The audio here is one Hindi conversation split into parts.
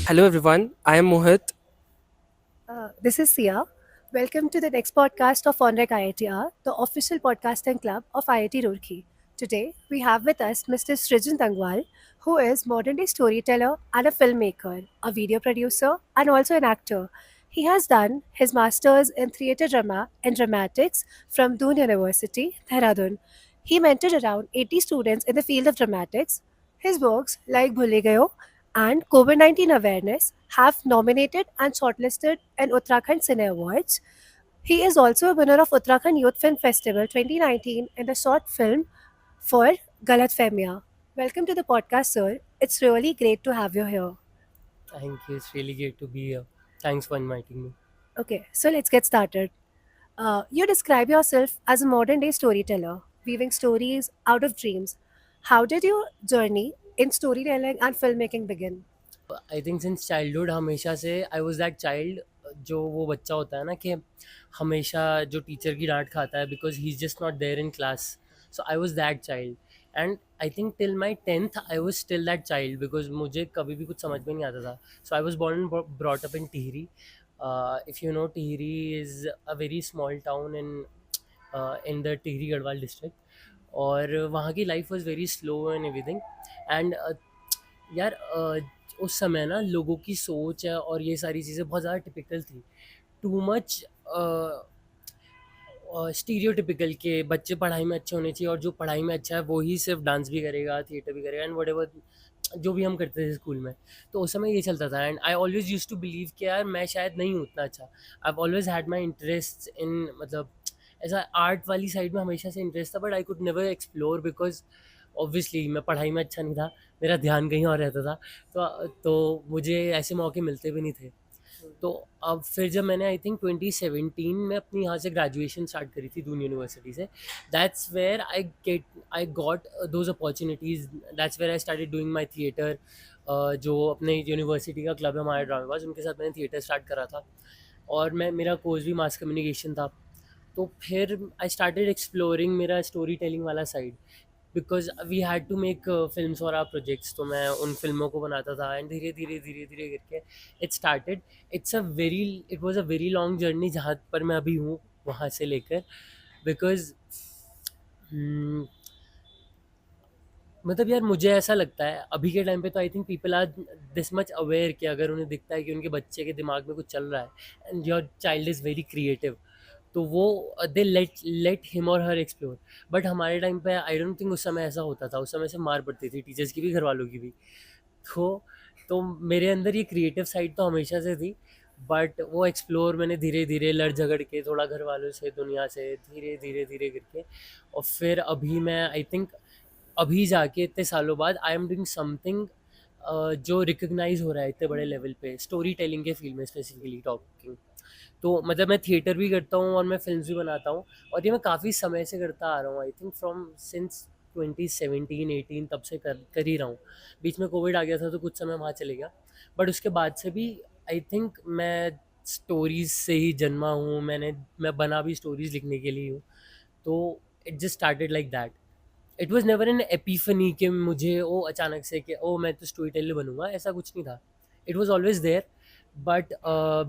Hello everyone, I am Mohit. This is Sia. Welcome to the next podcast of ONREC IITR, the official podcasting club of IIT Roorkee. Today, we have with us Mr. Srijan Tangwal, who is modern-day storyteller and a filmmaker, a video producer, and also an actor. He has done his master's in theatre drama and dramatics from Doon University, Dehradun. He mentored around 80 students in the field of dramatics. His works, like Bhule Gayo and COVID 19 awareness, have nominated and shortlisted an Uttarakhand Cine Awards. He is also a winner of Uttarakhand Youth Film Festival 2019 in the short film for Galat Femia. Welcome to the podcast, sir. It's really great to have you here. Thank you. It's really great to be here. Thanks for inviting me. Okay, so let's get started. You describe yourself as a modern day storyteller, weaving stories out of dreams. How did your journey in storytelling and filmmaking begin? I think since childhood हमेशा से आई वॉज दैट चाइल्ड जो वो बच्चा होता है ना कि हमेशा जो टीचर की डांट खाता है because he is just not there in class. So I was that child and I think till my tenth I was still that child because मुझे कभी भी कुछ समझ में नहीं आता था. So I was born brought up in Tehri. If you know, Tehri is a very small town in the Tehri Garhwal district. और वहाँ की life was very slow and everything. And यार उस समय ना लोगों की सोच है और ये सारी चीज़ें बहुत ज़्यादा टिपिकल थी. टू मच स्टीरियोटिपिकल के बच्चे पढ़ाई में अच्छे होने चाहिए और जो पढ़ाई में अच्छा है वो ही सिर्फ डांस भी करेगा, थिएटर भी करेगा एंड वट जो भी हम करते थे स्कूल में. तो उस समय ये चलता था and I always use to believe कि यार मैं शायद नहीं हूँ उतना अच्छा. I always had my interest in, मतलब ऐसा आर्ट वाली साइड में हमेशा से इंटरेस्ट था but I could never explore because obviously मैं पढ़ाई में अच्छा नहीं था. मेरा ध्यान कहीं और रहता था. तो मुझे ऐसे मौके मिलते भी नहीं थे. तो अब फिर जब मैंने आई थिंक 2017 में अपनी यहाँ से ग्रेजुएशन स्टार्ट करी थी दून यूनिवर्सिटी से, that's where I got those opportunities. That's where I started doing my theatre. जो अपने यूनिवर्सिटी का क्लब है हमारे ड्रामेबाज, उनके साथ मैंने थिएटर स्टार्ट करा था और मैं मेरा कोर्स भी मास कम्युनिकेशन था. तो फिर आई स्टार्टेड एक्सप्लोरिंग मेरा स्टोरी टेलिंग वाला side because we had to make films for our projects. तो मैं उन फिल्मों को बनाता था एंड धीरे धीरे धीरे धीरे करके it started. It was a very long journey जहाँ पर मैं अभी हूँ वहाँ से लेकर. बिकॉज मतलब यार मुझे ऐसा लगता है अभी के टाइम पे तो I think people are this much aware कि अगर उन्हें दिखता है कि उनके बच्चे के दिमाग में कुछ चल रहा है and your child is very creative, तो वो दे लेट हिम और हर एक्सप्लोर. बट हमारे टाइम पे आई डोंट थिंक उस समय ऐसा होता था. उस समय से मार पड़ती थी टीचर्स की भी, घर वालों की भी. तो तो मेरे अंदर ये क्रिएटिव साइड तो हमेशा से थी बट वो एक्सप्लोर मैंने धीरे धीरे लड़ झगड़ के थोड़ा घर वालों से, दुनिया से, धीरे धीरे धीरे करके. और फिर अभी मैं आई थिंक अभी जाके इतने सालों बाद आई एम डूइंग समथिंग जो रिकग्नाइज हो रहा है इतने बड़े लेवल पे स्टोरी टेलिंग के फील्ड में स्पेसिफिकली टॉकिंग. तो मतलब मैं थिएटर भी करता हूँ और मैं फिल्म्स भी बनाता हूँ और ये मैं काफ़ी समय से करता आ रहा हूँ. आई थिंक फ्रॉम सिंस 2017-18 तब से कर ही रहा हूँ. बीच में कोविड आ गया था तो कुछ समय वहाँ चले गया बट उसके बाद से भी आई थिंक मैं स्टोरीज से ही जन्मा हूँ. मैं बना भी स्टोरीज लिखने के लिए हूँ. तो it just started like that. It was never an epiphany कि मुझे ओ अचानक से कि ओ मैं तो स्टोरी टेलर बनूंगा, ऐसा कुछ नहीं था. It was always there but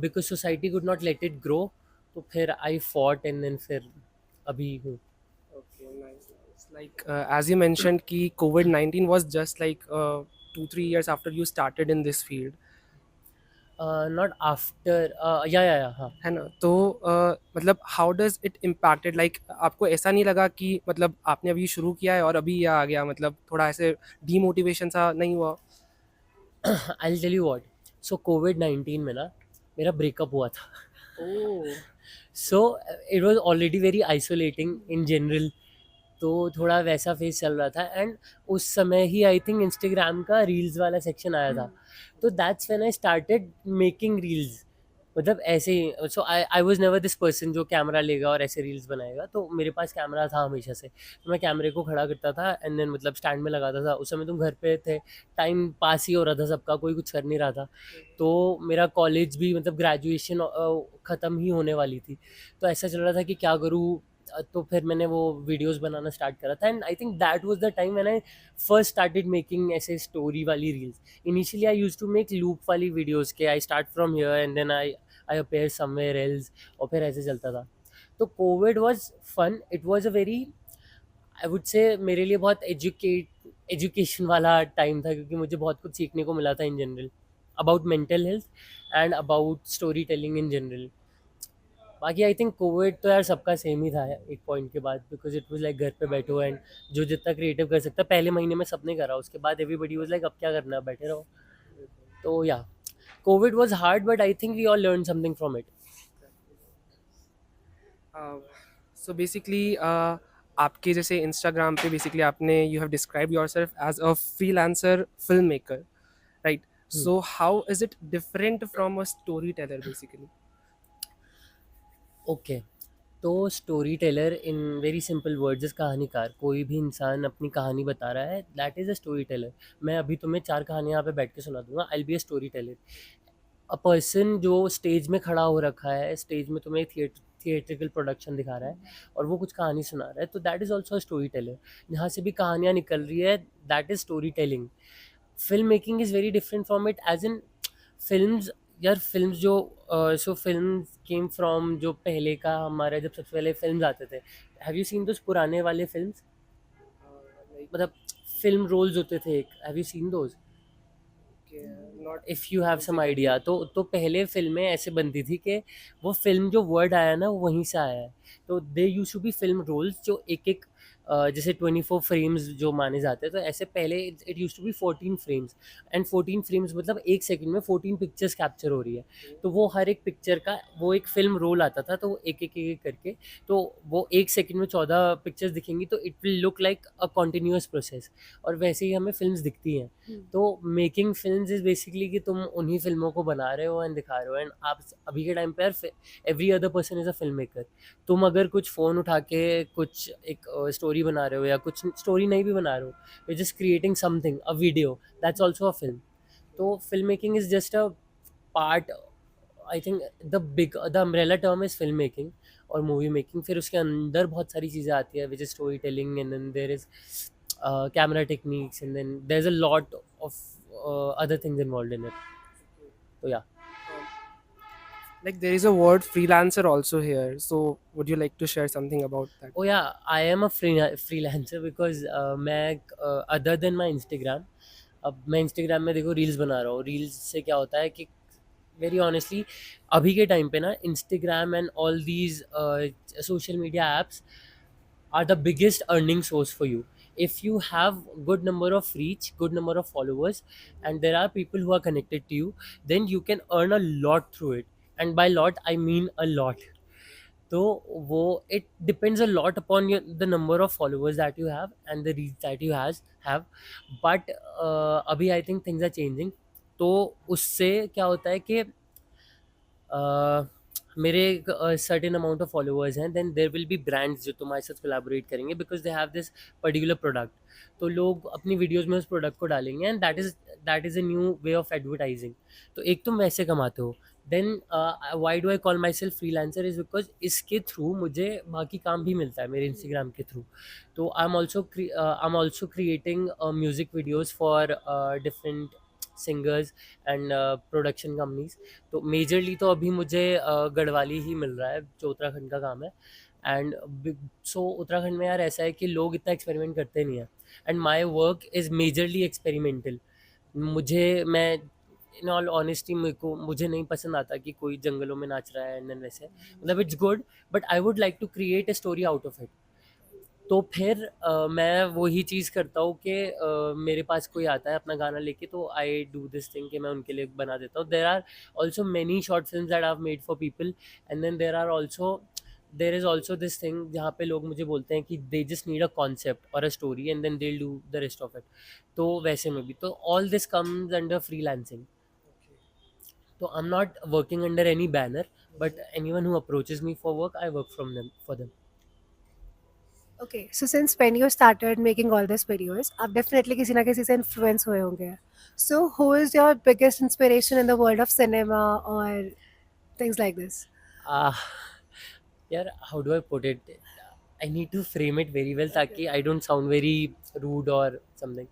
because society could not let it grow. तो फिर आई फॉट एंड देन फिर अभी हूँ. Okay, nice, nice. Like as you mentioned, कि COVID-19 was just like 2-3 years after you started in this field, not after, या हाँ. है ना? तो मतलब how does it impacted, like आपको ऐसा नहीं लगा कि मतलब आपने अभी शुरू किया है और अभी ये आ गया, मतलब थोड़ा ऐसे डीमोटिवेशन सा नहीं हुआ? I tell you what. So COVID 19 में ना मेरा ब्रेकअप हुआ था. Oh, so it was already very isolating in general. तो थोड़ा वैसा फेस चल रहा था एंड उस समय ही आई थिंक इंस्टाग्राम का रील्स वाला सेक्शन आया था. तो that's when I started making reels. मतलब ऐसे ही. So I I was never this person जो कैमरा लेगा और ऐसे रील्स बनाएगा. तो मेरे पास कैमरा था हमेशा से, तो मैं कैमरे को खड़ा करता था एंड देन मतलब स्टैंड में लगाता था. उस समय तुम घर पे थे, टाइम पास ही हो रहा था सबका, कोई कुछ कर नहीं रहा था. तो मेरा कॉलेज भी मतलब ग्रेजुएशन ख़त्म ही होने वाली थी. तो ऐसा चल रहा था कि क्या करूँ. तो फिर मैंने वो वीडियोस बनाना स्टार्ट करा था, and I think that was the time when I first started making ऐसे स्टोरी वाली reels. Initially I used to make loop वाली वीडियोस के I start from here and then I appear somewhere else, और फिर ऐसे चलता था. तो Covid was fun. It was a very, I would say, मेरे लिए बहुत एजुकेशन वाला टाइम था, क्योंकि मुझे बहुत कुछ सीखने को मिला था in general about mental health and about story telling in general. बाकी आई थिंक कोविड तो यार सबका सेम ही था एक पॉइंट के बाद, बिकॉज इट वाज लाइक घर पे बैठो एंड जो जितना क्रिएटिव कर सकता, पहले महीने में सबने करा, उसके बाद एवरीबडी वाज लाइक अब क्या करना है, बैठे रहो. तो yeah, COVID was hard but I think we all learn something from it. So basically आपके जैसे इंस्टाग्राम पे बेसिकली आपने you have describe yourself as a freelancer film maker, right? So how is it different from a story teller basically? Okay, तो story teller in very simple words, कहानीकार. कोई भी इंसान अपनी कहानी बता रहा है, that is a story teller. मैं अभी तुम्हें 4 कहानियाँ यहाँ पे बैठ के सुना दूंगा, I will be a story Taylor. A person जो स्टेज में खड़ा हो रखा है, स्टेज में तुम्हें थिएट्रिकल प्रोडक्शन दिखा रहा है और वो कुछ कहानी सुना रहा है, तो that is also a story teller. जहाँ से भी कहानियाँ निकल रही है, that is story telling. Film making is very different from it, as in films. यार फिल्म्स जो सो फिल्म केम फ्रॉम, जो पहले का हमारा, जब सबसे पहले फिल्म्स आते थे, हैव यू सीन दोस पुराने वाले फिल्म्स, मतलब फिल्म रोल्स होते थे एक, have you seen those? Not if you have some idea, तो पहले फिल्में ऐसे बनती थी कि वो फिल्म जो वर्ड आया ना, वो वहीं से आया है. तो they used to be film rolls, जो एक एक जैसे 24 फ्रेम्स जो माने जाते हैं, तो ऐसे पहले it use to be 14 frames. And 14 frames मतलब एक सेकंड में 14 पिक्चर्स कैप्चर हो रही है. तो वो हर एक पिक्चर का वो एक फिल्म रोल आता था, तो वो एक करके, तो वो एक सेकंड में 14 पिक्चर्स दिखेंगी, तो it will look like a continuous process. और वैसे ही हमें फिल्म्स दिखती हैं. तो मेकिंग फिल्म्स इज़ बेसिकली कि तुम उन्हीं फिल्मों को बना रहे हो एंड दिखा रहे हो. एंड आप अभी के टाइम पे यार, every other person is a film maker. तुम अगर कुछ फ़ोन उठा के कुछ एक स्टोरी बना रहे हो, या कुछ स्टोरी नहीं भी बना रहे हो, you just creating something, a video, that's also a film. तो film making is just a part. I think the umbrella term is film making और मूवी मेकिंग. फिर उसके अंदर बहुत सारी चीज़ें आती है, which is story telling, and then there is camera techniques, and then there's a lot of other things involved in it. So yeah. like there is a word freelancer also here, so would you like to share something about that? Oh yeah, I am a freelancer because मैं other than my Instagram, अब मैं Instagram में देखो रील्स बना रहा हूँ. रील्स से क्या होता है कि वेरी ऑनेस्टली अभी के टाइम पे ना, Instagram and all these social media apps are the biggest earning source for you. If you have good number of reach, good number of followers, and there are people who are connected to you, then you can earn a lot through it. And by lot I mean a lot. So वो it depends a lot upon the number of followers that you have and the reach that you have. But अभी I think things are changing. तो उससे क्या होता है कि मेरे एक सर्टेन अमाउंट ऑफ फॉलोअर्स हैं, then there will be brands जो तुम्हारे साथ कोलैबोरेट करेंगे, because they have this particular product. तो लोग अपनी वीडियोस में उस प्रोडक्ट को डालेंगे, and that is a new way of advertising. तो एक तुम वैसे कमाते हो. Then why do I call my self freelancer, is because इसके थ्रू मुझे बाकी काम भी मिलता है मेरे इंस्टाग्राम के थ्रू. तो I am also creating music videos for different singers and production companies. तो मेजरली तो अभी मुझे गढ़वाली ही मिल रहा है, जो उत्तराखंड का काम है. एंड सो उत्तराखंड में यार ऐसा है कि लोग इतना एक्सपेरिमेंट करते नहीं हैं, and my work is majorly experimental. मैं इन ऑल ऑनेस्टी मुझे नहीं पसंद आता कि कोई जंगलों में नाच रहा है एंड वैसे, मतलब it's good, but I would like to create a story out of it. तो फिर मैं वही चीज़ करता हूँ कि मेरे पास कोई आता है अपना गाना लेके, तो आई डू दिस थिंग कि मैं उनके लिए बना देता हूँ. There are also many short film that I have made for people, and then there is also this thing जहाँ पे लोग मुझे बोलते हैं कि they just need a concept और a story, and then they will do the rest of it. तो वैसे में भी, तो all this comes under freelancing. तो I am not working under any banner, but anyone who approaches me for work, I work from them for them. Okay, so since when you started making all these videos, आप definitely किसी ना किसी से influence हुए होंगे. So who is your biggest inspiration in the world of cinema or things like this? uh, यार how do I put it, I need to frame it very well ताकि I don't sound very rude or something.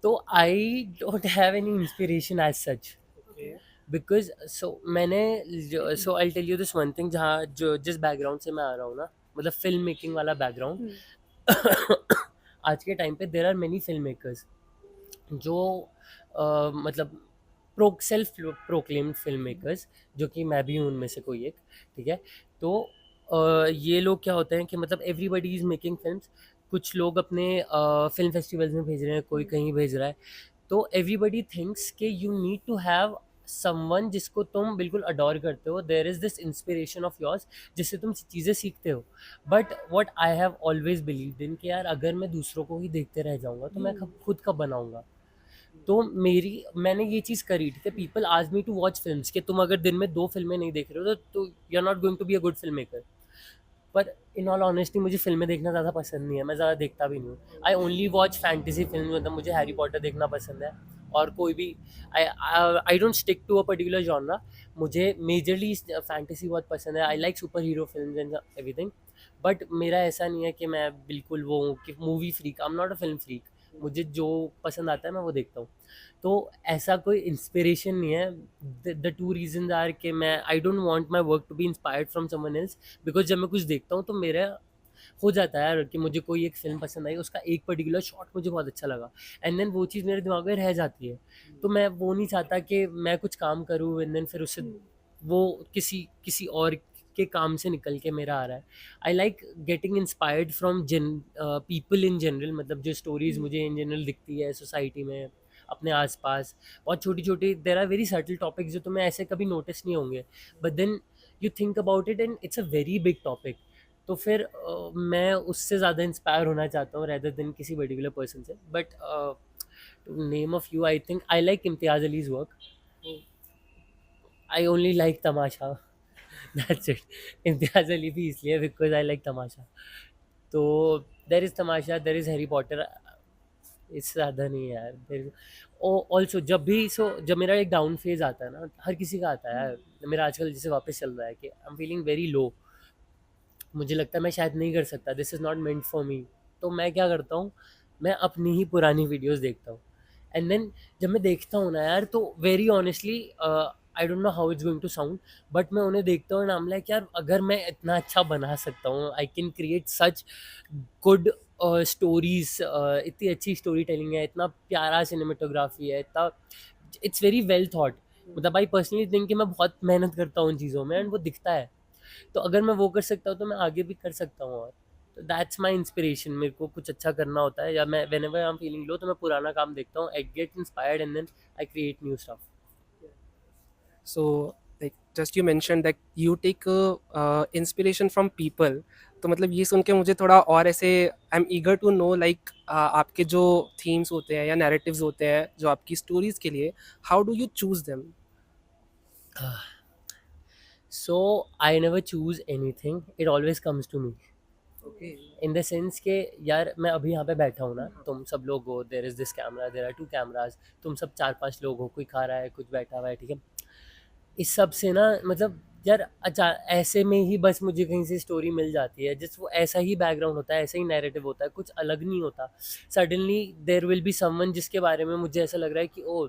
तो I don't have any inspiration as such. Okay. Because so मैंने so I tell you this one thing, जहाँ जो जिस बैकग्राउंड से मैं आ रहा हूँ ना, मतलब फिल्म मेकिंग वाला बैकग्राउंड, आज के टाइम पे there are many film makers जो मतलब सेल्फ प्रोक्लेम्ड फिल्म मेकर्स, जो कि मैं भी हूँ उनमें से कोई एक, ठीक है। तो ये लोग क्या होते हैं कि मतलब एवरीबडी इज़ मेकिंग फिल्म्स, कुछ लोग अपने फिल्म फेस्टिवल्स में भेज रहे हैं, कोई कहीं भेज रहा है। तो एवरीबडी थिंक्स कि you need to have someone जिसको तुम बिल्कुल अडोर करते हो, there is this inspiration of yours जिससे तुम चीज़ें सीखते हो। But what I have always believed in कि यार अगर मैं दूसरों को ही देखते रह जाऊँगा तो मैं खुद कब बनाऊँगा। तो मैंने ये चीज़ करी, ठीक है। पीपल आज मी टू वॉच फिल्म्स कि तुम अगर दिन में 2 फिल्में नहीं देख रहे हो तो you are not going to be a good film maker. पर इन ऑल ऑनेस्टी मुझे फ़िल्में देखना ज़्यादा पसंद नहीं है, मैं ज़्यादा देखता भी नहीं हूँ। I only watch fantasy film, मतलब मुझे हैरी पॉटर देखना पसंद है, और कोई भी I I don't stick to a particular genre. मुझे मेजरली फैंटेसी बहुत पसंद है, I like super hero film and everything. But मेरा ऐसा नहीं है कि मैं बिल्कुल वो हूँ कि movie freak, I am not a film freak. मुझे जो पसंद आता है मैं वो देखता हूँ। तो ऐसा कोई इंस्पिरेशन नहीं है। द टू रीजंस आर कि मैं I don't want my work to be inspired from someone else, because जब मैं कुछ देखता हूँ तो मेरा हो जाता है यार कि मुझे कोई एक फिल्म पसंद आई, उसका एक पर्टिकुलर शॉट मुझे बहुत अच्छा लगा, एंड देन वो चीज़ मेरे दिमाग में रह जाती है। तो मैं वो नहीं चाहता कि मैं कुछ काम करूँ एंड देन फिर उससे वो किसी किसी और के काम से निकल के मेरा आ रहा है। I like getting inspired from people in general, मतलब जो स्टोरीज मुझे इन जनरल दिखती है सोसाइटी में, अपने आसपास, बहुत छोटी छोटी, there are very subtle topics जो तुम्हें ऐसे कभी नोटिस नहीं होंगे, but then you think about it and it's a very big topic. तो फिर मैं उससे ज़्यादा इंस्पायर होना चाहता हूँ रेदर देन किसी पर्टिकुलर पर्सन से। But to name of you, I think I like Imtiaz Ali's work, I only like Tamasha, that's it. Imtiaz Ali भी इसलिए बिकॉज आई लाइक तमाशा। तो there is Tamasha, there is Harry Potter, इससे ज़्यादा नहीं है यार। देर ऑल्सो जब मेरा एक डाउन फेज आता है ना, हर किसी का आता है यार, मेरा आजकल जैसे वापस चल रहा है कि I am feeling very low, मुझे लगता है मैं शायद नहीं कर सकता, this is not meant for me. तो मैं क्या करता हूँ, मैं अपनी ही पुरानी वीडियोस देखता हूँ, एंड देन जब मैं देखता हूँ ना यार, तो very honestly I don't know how it's going to sound, but मैं उन्हें देखता हूँ नाम लाइक यार अगर मैं इतना अच्छा बना सकता हूँ, I can create such good stories, इतनी अच्छी स्टोरी टेलिंग है, इतना प्यारा सिनेमेटोग्राफी है, इतना इट्स वेरी वेल थॉट। मतलब आई पर्सनली थिंक कि मैं बहुत मेहनत करता हूँ उन चीज़ों में एंड वो दिखता है। तो अगर मैं वो कर सकता हूँ तो मैं आगे भी कर सकता हूँ। और तो दैट्स माय इंस्पिरेशन। मेरे को कुछ अच्छा करना होता है या मैं whenever I am feeling low तो मैं पुराना काम देखता हूँ, I get inspired and then I create new stuff. So like just you mentioned that you take inspiration from people. तो मतलब ये सुन के मुझे थोड़ा और ऐसे I am eager to know like आपके जो थीम्स होते हैं या नैरेटिव्स होते हैं जो आपकी स्टोरीज के लिए, how do you choose them? So I never choose anything, it always comes to me. Okay. In the sense के यार मैं अभी यहाँ पे बैठा हूँ ना, तुम सब लोग हो, there is this camera, there are 2 cameras, तुम सब 4-5 लोग हो, कोई खा रहा है, कुछ बैठा हुआ है, ठीक है। इस सब से ना मतलब यार अच्छा ऐसे में ही बस मुझे कहीं से स्टोरी मिल जाती है, जिस वो ऐसा ही बैकग्राउंड होता है, ऐसा ही नैरेटिव होता है, कुछ अलग नहीं होता। Suddenly there will be someone जिसके बारे में मुझे ऐसा लग रहा है कि oh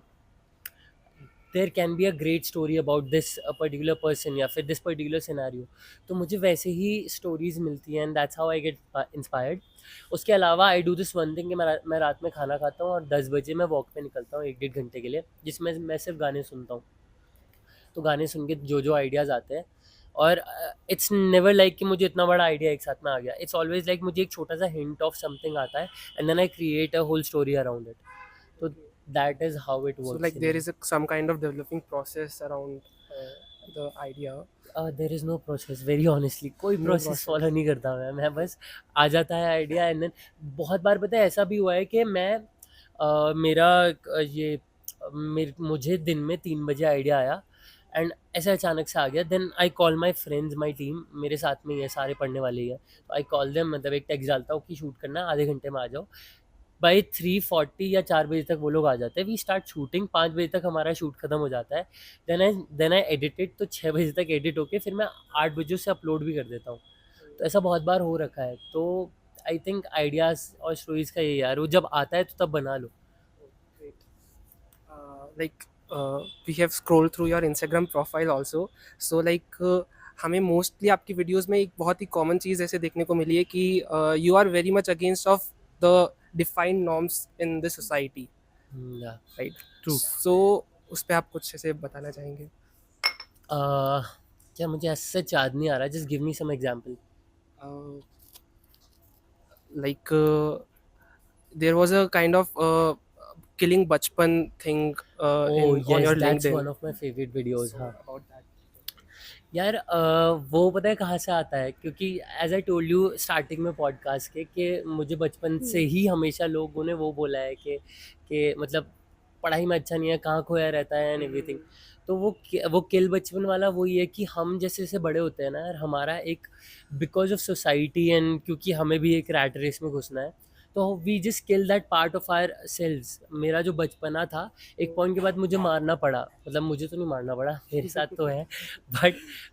there can be a great story about this particular person या फिर दिस पर्टिकुलर सिनेरियो। तो मुझे वैसे ही स्टोरीज मिलती हैं and that's how I get inspired. उसके अलावा I do this one thing कि मैं रात में खाना खाता हूँ और 10 बजे मैं वॉक पे निकलता हूँ 1-1.5 घंटे के लिए, जिसमें मैं सिर्फ गाने सुनता हूँ। तो गाने सुन के जो जो आइडियाज़ आते हैं, और इट्स नेवर लाइक कि मुझे इतना बड़ा आइडिया एक साथ में आ गया, इट्स ऑलवेज लाइक मुझे एक छोटा सा हिंट ऑफ समथिंग आता है and then I create a whole story around it. तो that is how it So works like in there me. is some kind of developing process around the idea. There is no process, very honestly कोई No प्रोसेस process. फॉलो नहीं करता मैं बस आ जाता है आइडिया एंड देन बहुत बार पता है ऐसा भी हुआ है कि मैं मेरा ये मुझे दिन में 3 बजे आइडिया आया एंड ऐसे अचानक से आ गया, then I call my friends, my team मेरे साथ में ही है, सारे पढ़ने वाले ही है, तो आई कॉल देम, मतलब एक टेक्स्ट डालता हूँ कि शूट करना है, आधे घंटे में आ जाओ। बाई 3:40 या 4 बजे तक वो लोग आ जाते हैं, वी स्टार्ट शूटिंग, 5 बजे तक हमारा शूट खत्म हो जाता है। देन आई एडिटेड, तो 6 बजे तक एडिट होके फिर मैं 8 बजे उसे अपलोड भी कर देता हूँ। तो ऐसा बहुत बार हो रखा है। तो आई थिंक आइडियाज़ और स्टोरीज़ का ये यार, वो जब आता है तो तब बना लो। Great. Like we have scrolled through your Instagram profile also. So like हमें मोस्टली आपकी वीडियोस में एक बहुत ही कॉमन चीज़ ऐसे देखने को मिली है कि you are very much against of the defined norms in the society, या राइट? ट्रू। सो उस पे आप कुछ ऐसे बताना चाहेंगे? क्या मुझे ऐसे याद नहीं आ रहा, just give me some example. Like there was a kind of killing bachpan thing oh in on yes, your that's LinkedIn. One of my favourite videos. So हाँ about that. यार, वो पता है कहाँ से आता है, क्योंकि as I told you starting में पॉडकास्ट के, कि मुझे बचपन से ही हमेशा लोगों ने वो बोला है कि मतलब पढ़ाई में अच्छा नहीं है, कहाँ खोया रहता है एंड एवरीथिंग। तो वो किल बचपन वाला वही है कि हम जैसे जैसे बड़े होते हैं ना यार, हमारा एक बिकॉज ऑफ सोसाइटी एंड क्योंकि हमें भी एक रैट रेस में घुसना है, तो we just kill that part of ourselves. मेरा जो बचपना था, एक पॉइंट के बाद मुझे मारना पड़ा, मतलब मुझे तो नहीं मारना पड़ा, मेरे साथ तो है,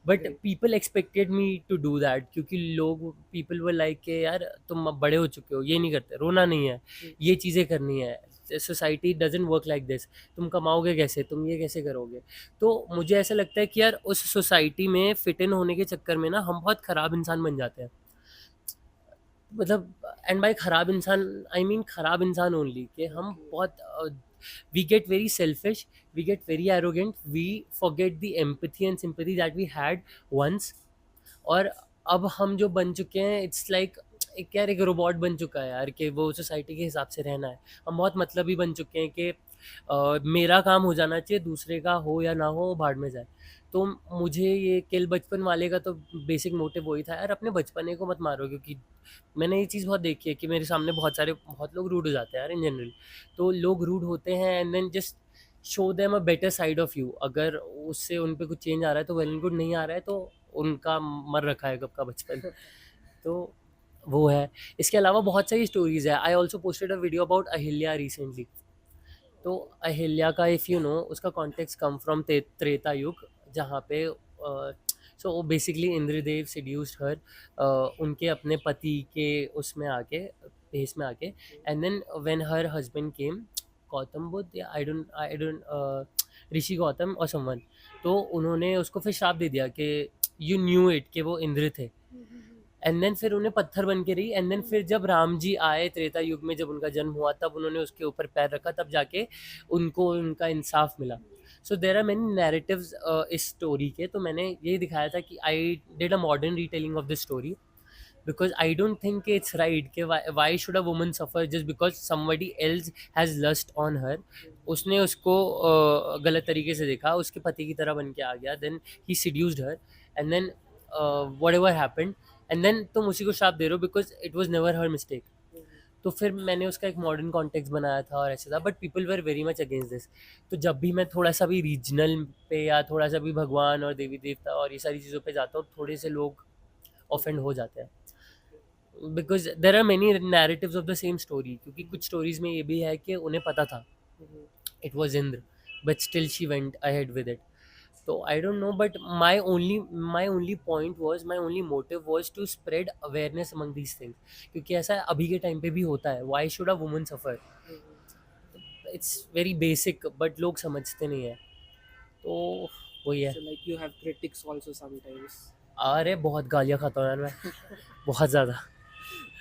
but people expected me to do that, क्योंकि लोग पीपल वर लाइक के यार तुम अब बड़े हो चुके हो, ये नहीं करते, रोना नहीं है, ये चीज़ें करनी है, society doesn't work like this, तुम कमाओगे कैसे, तुम ये कैसे करोगे। तो मुझे ऐसा लगता है कि यार उस सोसाइटी में फिट इन होने के चक्कर में ना हम बहुत ख़राब इंसान बन जाते हैं, मतलब एंड बाय ख़राब इंसान आई मीन ख़राब इंसान ओनली, कि हम बहुत we get very selfish, we get very arrogant, we forget the empathy and sympathy that we had once. और अब हम जो बन चुके हैं, इट्स लाइक एक यार एक रोबोट बन चुका है यार, कि वो सोसाइटी के हिसाब से रहना है। हम बहुत मतलबी बन चुके हैं कि मेरा काम हो जाना चाहिए, दूसरे का हो या ना हो वो भाड़ में जाए। तो मुझे ये किल बचपन वाले का तो बेसिक मोटिव वही था यार, अपने बचपने को मत मारो, क्योंकि मैंने ये चीज़ बहुत देखी है कि मेरे सामने बहुत लोग रूड हो जाते हैं यार इन जनरल। तो लोग रूड होते हैं and then just show them a better side of you, अगर उससे उन पे कुछ चेंज आ रहा है तो वेल एंड गुड, नहीं आ रहा है तो उनका मर रखा है कब का बचपन। तो वो है। इसके अलावा बहुत सारी स्टोरीज़ है। I also posted a video about Ahilya recently. तो अहिल्या का इफ़ यू नो, उसका context come from Treta Yuga, जहाँ पे so basically Indradev seduced her, उनके अपने पति के उसमें आके, भेस में आके, and then when her husband came, Gautam Buddha या आई डोंट ऋषि गौतम और समवन, तो उन्होंने उसको फिर श्राप दे दिया कि यू न्यू इट, कि वो इंद्र थे। एंड देन फिर उन्हें पत्थर बन के रही, एंड देन फिर जब राम जी आए त्रेता युग में, जब उनका जन्म हुआ, तब उन्होंने उसके ऊपर पैर रखा, तब जाके उनको उनका इंसाफ मिला। So there are many narratives इस स्टोरी के। तो मैंने यही दिखाया था कि I did a modern retelling of this story, because I don't think it's right कि why should a woman suffer just because somebody else has lust on her. उसने उसको गलत तरीके से देखा, उसके पति की तरह बन के आ गया, then he seduced her, and then whatever happen, and then तुम उसी को श्राप दे रहे हो because it was never her mistake. तो फिर मैंने उसका एक मॉडर्न कॉन्टेक्स्ट बनाया था और ऐसा था, but people were very much against this. तो जब भी मैं थोड़ा सा भी रीजनल पे या थोड़ा सा भी भगवान और देवी देवता और ये सारी चीज़ों पे जाता हूँ, थोड़े से लोग ऑफेंड हो जाते हैं, because there are many narratives of the same story, क्योंकि कुछ स्टोरीज में ये भी है कि उन्हें पता था it was Indra, but still she went ahead with it. तो I don't know, but my only point was, my only motive was to spread awareness among these things, क्योंकि ऐसा अभी के टाइम पे भी होता है, why should a woman suffer. It's very basic, but लोग समझते नहीं है, तो वही है। So like you have critics also sometimes. अरे बहुत गालियाँ खाता हूँ यार मैं, बहुत ज़्यादा।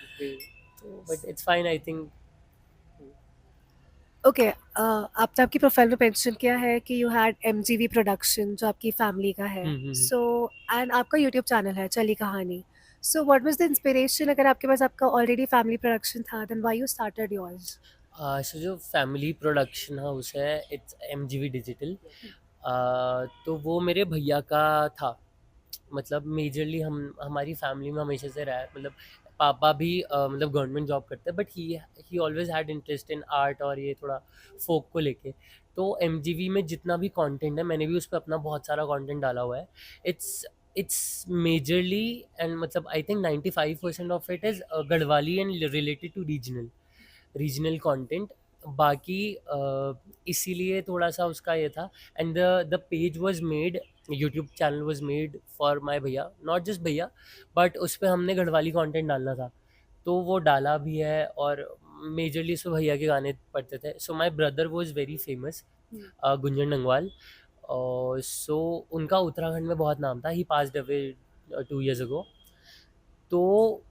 Okay. तो but it's fine I think. Okay, आपने आपकी प्रोफाइल में मेंशन किया है कि यू हैड एमजीवी प्रोडक्शन जो आपकी फैमिली का है, सो एंड आपका यूट्यूब चैनल है Chali Kahani. So what was the inspiration, अगर आपके पास आपका ऑलरेडी फैमिली प्रोडक्शन था, then why you started yours? So जो फैमिली प्रोडक्शन हाउस है, इट्स एमजीवी डिजिटल। तो वो मेरे भैया का था, मतलब मेजरली हमारी फैमिली में हमेशा से रहा है, मतलब पापा भी मतलब गवर्नमेंट जॉब करते हैं, but he always had interest in art और ये थोड़ा फोक को लेके। तो एमजीवी में जितना भी कंटेंट है, मैंने भी उस पर अपना बहुत सारा कंटेंट डाला हुआ है। इट्स इट्स मेजरली एंड मतलब I think 95% of it is Garhwali and related to regional content. बाकी इसीलिए थोड़ा सा उसका ये था। And the page was made, YouTube channel was made for my भैया, नॉट जस्ट भैया, बट उस पे हमने गढ़वाली कंटेंट डालना था, तो वो डाला भी है। और मेजरली उसमें भैया के गाने पड़ते थे। So my brother was very famous, Gunjan Nangwal. सो उनका उत्तराखंड में बहुत नाम था। He passed away 2 years ago। तो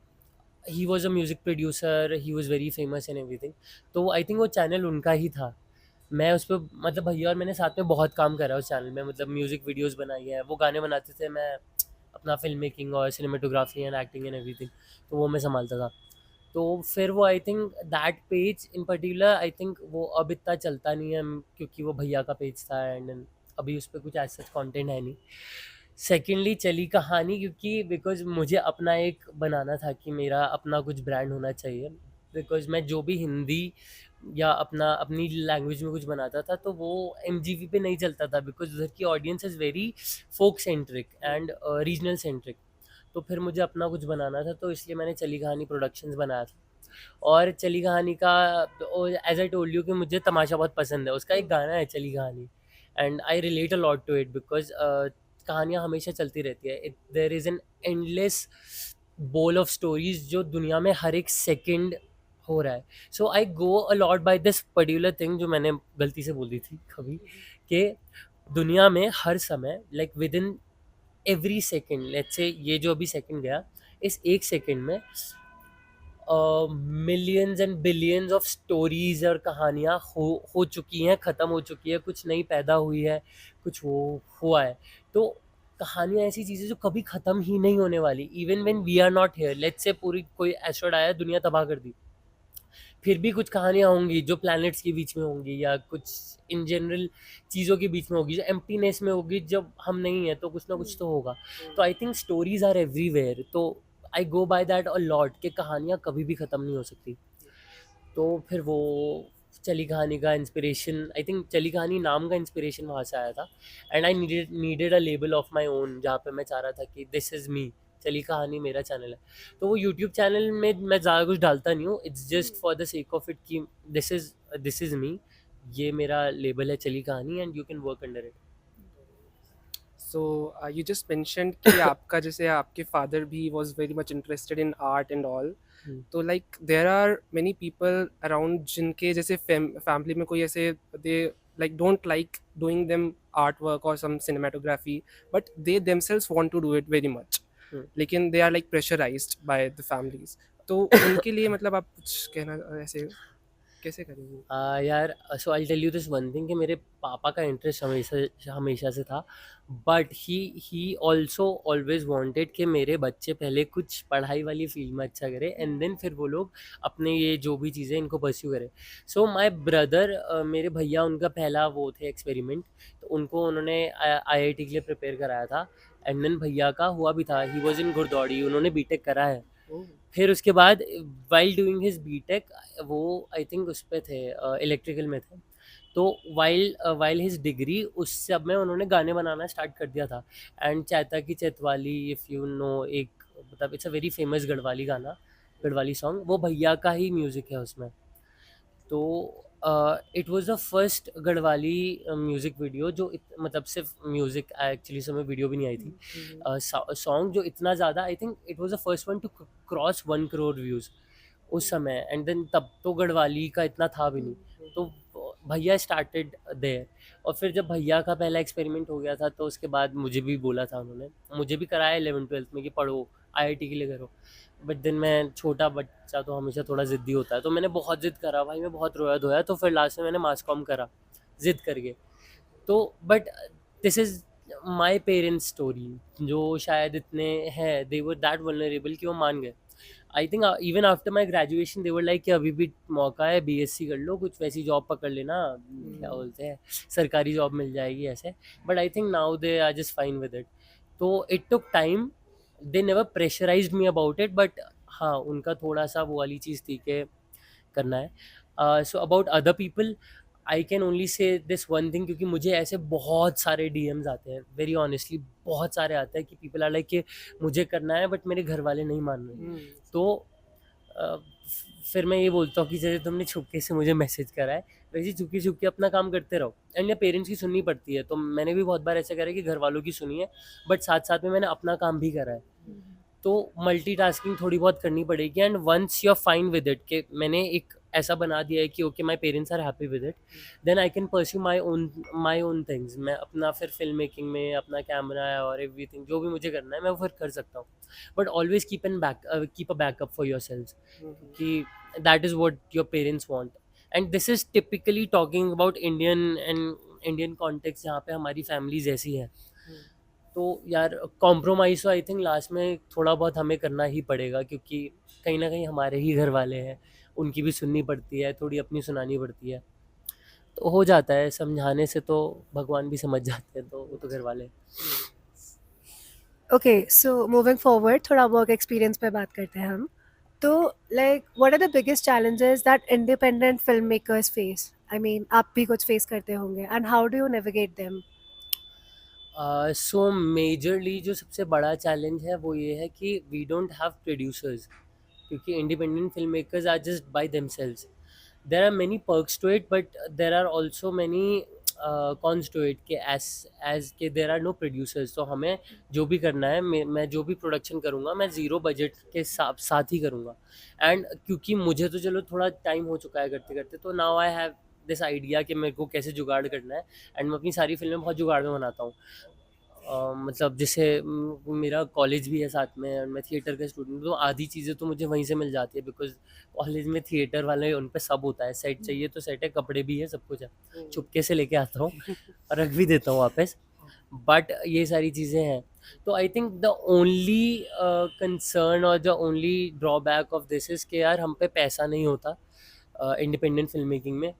he was a music producer, he was very famous in everything. तो आई थिंक वो चैनल उनका ही था। मैं उस पर मतलब भैया और मैंने साथ में बहुत काम करा उस चैनल में, मतलब म्यूज़िक वीडियोस बनाई है, वो गाने बनाते थे, मैं अपना फिल्म मेकिंग और cinematography and acting and everything, तो वो मैं संभालता था। तो फिर वो आई think that page in particular, I think वो अब इतना चलता नहीं है, क्योंकि वो भैया का पेज था एंड अभी उस पर कुछ ऐसा कंटेंट है नहीं। सेकेंडली चली कहानी, क्योंकि बिकॉज मुझे अपना एक बनाना था कि मेरा अपना कुछ ब्रांड होना चाहिए। बिकॉज मैं जो भी हिंदी या अपनी लैंग्वेज में कुछ बनाता था तो वो MGV पे नहीं चलता था, बिकॉज उधर की audience is very folk centric and regional centric. तो फिर मुझे अपना कुछ बनाना था, तो इसलिए मैंने चली कहानी प्रोडक्शंस बनाया था। और चली कहानी का, एज आई टोल्ड यू कि मुझे तमाशा बहुत पसंद है, उसका एक गाना है Chali Kahani, and I relate a lot to it, because कहानियाँ हमेशा चलती रहती है। There is an endless bowl of stories जो दुनिया में हर एक सेकंड हो रहा है। So I go a lot by this particular thing, जो मैंने गलती से बोल दी थी कभी, कि दुनिया में हर समय like with in every second, let's say ये जो अभी सेकंड गया, इस एक सेकंड में millions and billions of stories और कहानियाँ हो चुकी हैं, ख़त्म हो चुकी है, कुछ नई पैदा हुई है, कुछ वो हुआ है। तो कहानियाँ ऐसी चीज़ें जो कभी ख़त्म ही नहीं होने वाली, even when we are not here. Let's say पूरी कोई एस्ट्रॉइड आया, दुनिया तबाह कर दी, फिर भी कुछ कहानियाँ होंगी जो प्लैनेट्स के बीच में होंगी, या कुछ इन जनरल चीज़ों के बीच में होगी जो एम्प्टीनेस में होगी। जब हम नहीं है तो कुछ ना कुछ तो होगा। तो I think stories are everywhere. तो I go by that a lot कि कहानियाँ कभी भी ख़त्म नहीं हो सकती। तो फिर वो चली कहानी का इंस्पिरेशन, आई थिंक चली कहानी नाम का इंस्पिरेशन वहाँ से आया था। And I needed a label of my own, जहाँ पे मैं चाह रहा था कि दिस इज़ मी, चली कहानी मेरा चैनल है। तो वो यूट्यूब चैनल में मैं ज़्यादा कुछ डालता नहीं हूँ, it's just for the sake of it कि दिस इज़ मी, ये मेरा लेबल है Chali Kahani, and you can work under it. So you just mentioned कि आपका जैसे आपके फादर भी was very much interested in art and all. तो like there are many people around जिनके जैसे फैमिली में कोई ऐसे दे like don't like doing them artwork or some cinematography, but they themselves want to do it very much, लेकिन they are like pressurized by the families. तो उनके लिए मतलब आप कुछ कहना ऐसे कैसे करेंगे? यार, so I tell you this one thing कि मेरे पापा का इंटरेस्ट हमेशा हमेशा से था, but he also always wanted कि मेरे बच्चे पहले कुछ पढ़ाई वाली फील्ड में अच्छा करें, एंड देन फिर वो लोग अपने ये जो भी चीज़ें इनको परस्यू करें। सो माय ब्रदर, मेरे भैया, उनका पहला वो थे एक्सपेरिमेंट, तो उनको उन्होंने IIT के लिए प्रिपेयर कराया था। एंड देन भैया का हुआ भी था, ही वॉज इन गुरदौड़ी, उन्होंने बीटेक करा है। फिर उसके बाद वाइल डूइंग हिज बीटेक, वो आई थिंक उस पे थे, इलेक्ट्रिकल में थे। तो वाइल हिज डिग्री, उस सब में उन्होंने गाने बनाना स्टार्ट कर दिया था। एंड चैता की चैतवाली, इफ़ यू नो, एक मतलब it's a very famous Garhwali गाना, गढ़वाली सॉन्ग, वो भैया का ही म्यूज़िक है उसमें। तो it was the first Garhwali music video जो मतलब सिर्फ म्यूज़िक, एक्चुअली समय वीडियो भी नहीं आई थी, सॉन्ग जो इतना ज़्यादा, I think it was the first one two cross 1 crore views उस समय। एंड देन तब तो गढ़वाली का इतना था भी नहीं, तो भैया स्टार्टेड देयर। और फिर जब भैया का पहला एक्सपेरिमेंट हो गया था, तो उसके बाद मुझे भी बोला था उन्होंने, मुझे भी कराया 11th-12th में कि पढ़ो, IIT के लिए करो। बट देन मैं छोटा बच्चा तो हमेशा थोड़ा ज़िद्दी होता है, तो मैंने बहुत ज़िद करा भाई, मैं बहुत रोया धोया, तो फिर लास्ट में मैंने मास कॉम करा ज़िद करके। तो but this is my parents story, जो शायद इतने हैं, दे वर दैट वल्नरेबल कि वो मान गए। I think even after my graduation they were like कि अभी भी मौका है, BSc कर लो, कुछ वैसी जॉब पकड़ लेना, क्या बोलते हैं, सरकारी जॉब मिल जाएगी ऐसे। But I think now they are just fine with it. तो it took time, they never pressurised me about it, but हाँ, उनका थोड़ा सा वो वाली चीज़ थी कि करना है। So about other people, I can only say this one thing, क्योंकि मुझे ऐसे बहुत सारे DMs आते हैं, वेरी ऑनेस्टली बहुत सारे आते हैं कि पीपल आर लाइक कि मुझे करना है बट मेरे घर वाले नहीं मान रहे। तो फिर मैं ये बोलता हूँ कि जैसे तुमने छुपके से मुझे मैसेज करा है, वैसे छुपके छुपके अपना काम करते रहो। एंड या पेरेंट्स की सुननी पड़ती है, तो मैंने भी बहुत बार ऐसा करा है कि घर वालों की सुनी है, बट साथ साथ में मैंने अपना काम भी करा है। तो मल्टीटास्किंग थोड़ी बहुत करनी पड़ेगी। And once you are fine with it कि मैंने एक ऐसा बना दिया है कि okay my parents are happy with it, then I can pursue my own things. मैं अपना फिर फिल्म मेकिंग में अपना कैमरा और एवरीथिंग जो भी मुझे करना है मैं वो फिर कर सकता हूँ। But always keep a backup for yourself, कि that is what your parents want. And this is typically talking about Indian context जहाँ पे हमारी फैमिलीज ऐसी हैं। तो यार कॉम्प्रोमाइज़ तो आई थिंक लास्ट में थोड़ा बहुत हमें करना ही पड़ेगा, क्योंकि कहीं ना कहीं हमारे ही घर वाले हैं, उनकी भी सुननी पड़ती है, थोड़ी अपनी सुनानी पड़ती है। तो हो जाता है, समझाने से तो भगवान भी समझ जाते हैं, तो वो तो घर वाले हैं। Okay, so moving forward, थोड़ा work experience पे बात करते हैं हम. तो like, what are the biggest challenges that independent filmmakers face? I mean, आप भी कुछ face करते होंगे, and how do you navigate them? So majorly जो सबसे बड़ा चैलेंज है वो ये है कि वी डोंट हैव प्रोड्यूसर्स, क्योंकि independent film makers are just by themselves. There are many perks to it, but there are also many cons to it, के एज के देर आर नो प्रोड्यूसर्स। तो हमें जो भी करना है, मैं जो भी प्रोडक्शन करूँगा मैं ज़ीरो बजट के साथ ही करूँगा। एंड क्योंकि मुझे तो चलो थोड़ा टाइम हो चुका है करते करते, तो now I have this idea कि मेरे को कैसे जुगाड़ करना है। एंड मैं अपनी सारी फिल्में बहुत जुगाड़ में बनाता हूँ। मतलब जैसे मेरा कॉलेज भी है साथ में, और मैं थिएटर का स्टूडेंट, तो आधी चीज़ें तो मुझे वहीं से मिल जाती है, बिकॉज कॉलेज में थिएटर वाले उन पे सब होता है। सेट चाहिए तो सेट है, कपड़े भी है, सब कुछ है। चुपके से लेके आता हूँ और रख भी देता हूँ वापस। बट ये सारी चीज़ें हैं। तो I think the only concern और the only drawback of this is कि यार हम पे पैसा नहीं होता इंडिपेंडेंट फिल्म मेकिंग में।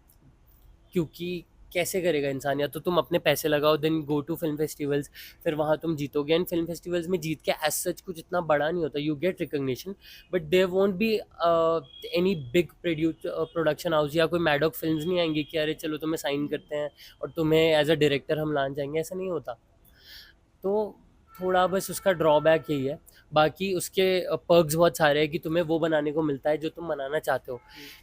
क्योंकि कैसे करेगा इंसान? या तो तुम अपने पैसे लगाओ, then go to film festivals, फिर वहाँ तुम जीतोगे। एंड फिल्म फेस्टिवल्स में जीत के एज सच कुछ इतना बड़ा नहीं होता, you get recognition, but there won't be any big production house या कोई मैडॉक फिल्म्स नहीं आएंगे कि अरे चलो तुम्हें साइन करते हैं और तुम्हें एज अ डायरेक्टर हम लान जाएंगे। ऐसा नहीं होता। तो थोड़ा बस उसका ड्रॉबैक यही है। बाकी उसके पर्क्स बहुत सारे हैं कि तुम्हें वो बनाने को मिलता है जो तुम बनाना चाहते हो।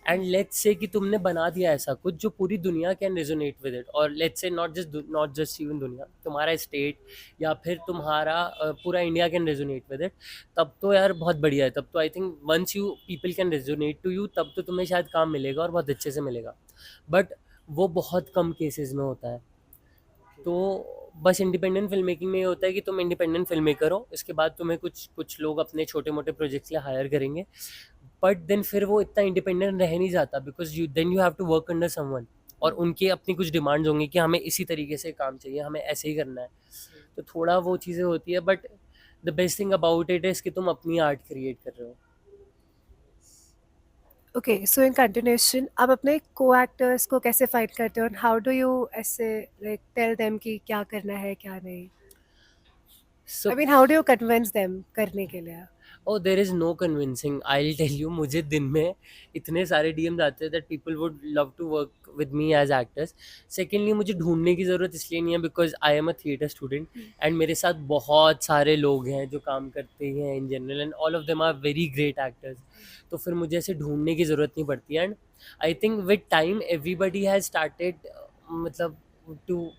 एंड लेट्स से कि तुमने बना दिया ऐसा कुछ जो पूरी दुनिया कैन रेजोनेट विद इट, और let's say not just even दुनिया, तुम्हारा स्टेट या फिर तुम्हारा पूरा India can resonate with it, तब तो यार बहुत बढ़िया है। तब तो I think once you people can resonate to you, तब तो तुम्हें शायद काम मिलेगा और बहुत अच्छे से मिलेगा। बट वो बहुत कम केसेस में होता है। तो बस इंडिपेंडेंट फिल्म मेकिंग में ये होता है कि तुम इंडिपेंडेंट फिल्म मेकर हो, इसके बाद तुम्हें कुछ कुछ लोग अपने छोटे मोटे प्रोजेक्ट्स लिए हायर करेंगे, बट देन फिर वो इतना इंडिपेंडेंट रह नहीं जाता, because you have to work under someone, और उनकी अपनी कुछ डिमांड्स होंगी कि हमें इसी तरीके से काम चाहिए, हमें ऐसे ही करना है। तो थोड़ा वो चीज़ें होती है, but the best thing about it is कि तुम अपनी आर्ट क्रिएट कर रहे हो। Okay, so in continuation, आप अपने co-actors को कैसे find करते हो, and how do you ऐसे like tell them कि क्या करना है क्या नहीं? सो I mean, how do you convince them करने के लिए? Oh there is no convincing, I will tell you. मुझे दिन में इतने सारे डीएम्स आते हैं that people would love to work with me as actors. Secondly मुझे ढूंढने की ज़रूरत इसलिए नहीं है because I am a theatre student, and मेरे साथ बहुत सारे लोग हैं जो काम करते हैं in general, and all of them are very great actors. तो फिर मुझे ऐसे ढूंढने की ज़रूरत नहीं पड़ती। And I think with time everybody has started मतलब to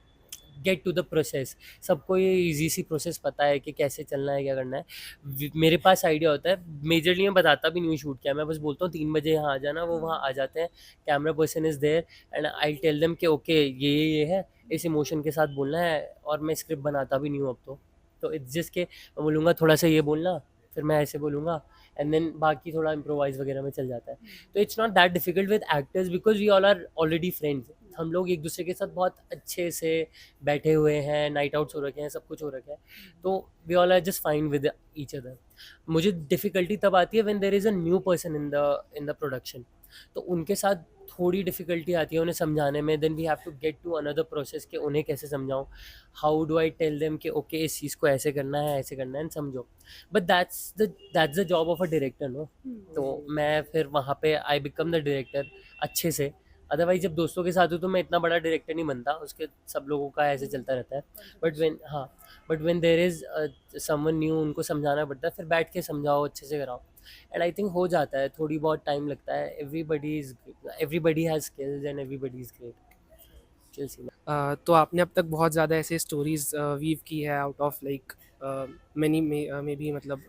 get to the process. सबको ये इजी सी प्रोसेस पता है कि कैसे चलना है, क्या करना है। मेरे पास आइडिया होता है, मेजरली मैं बताता भी नहीं हूँ शूट क्या, मैं बस बोलता हूँ 3 बजे यहाँ आ जाना, वो वहाँ आ जाते हैं। Camera person is there and I tell them कि ओके ये है, इस इमोशन के साथ बोलना है। और मैं स्क्रिप्ट बनाता भी नहीं हूँ अब तो इट्स जस्ट के मैं बोलूँगा थोड़ा सा ये बोलना, फिर मैं ऐसे बोलूँगा, एंड देन बाकी थोड़ा इम्प्रोवाइज वगैरह में चल जाता है। तो it's not that difficult with actors because we all are already friends. हम लोग एक दूसरे के साथ बहुत अच्छे से बैठे हुए हैं, नाइट आउट्स हो रखे हैं, सब कुछ हो रखा है। तो we all are just fine with each other. मुझे डिफ़िकल्टी तब आती है when there is a new person in the production. तो उनके साथ थोड़ी डिफ़िकल्टी आती है उन्हें समझाने में। Then we have to get to another process कि उन्हें कैसे समझाऊँ, how do I tell them कि ओके इस चीज़ को ऐसे करना है, ऐसे करना है, एंड समझो। But that's the job of a director no. तो मैं फिर वहाँ पे आई बिकम द डायरेक्टर अच्छे से। अदरवाइज जब दोस्तों के साथ हूँ तो मैं इतना बड़ा डायरेक्टर नहीं बनता, उसके सब लोगों का ऐसे चलता रहता है। But when there is someone new, उनको समझाना पड़ता है, फिर बैठ के समझाओ, अच्छे से कराओ। एंड आई थिंक हो जाता है, थोड़ी बहुत टाइम लगता है. Everybody has skills and everybody is great. Chill see. तो आपने अब तक बहुत ज़्यादा ऐसे स्टोरीज वीव की है out of like many may be मतलब,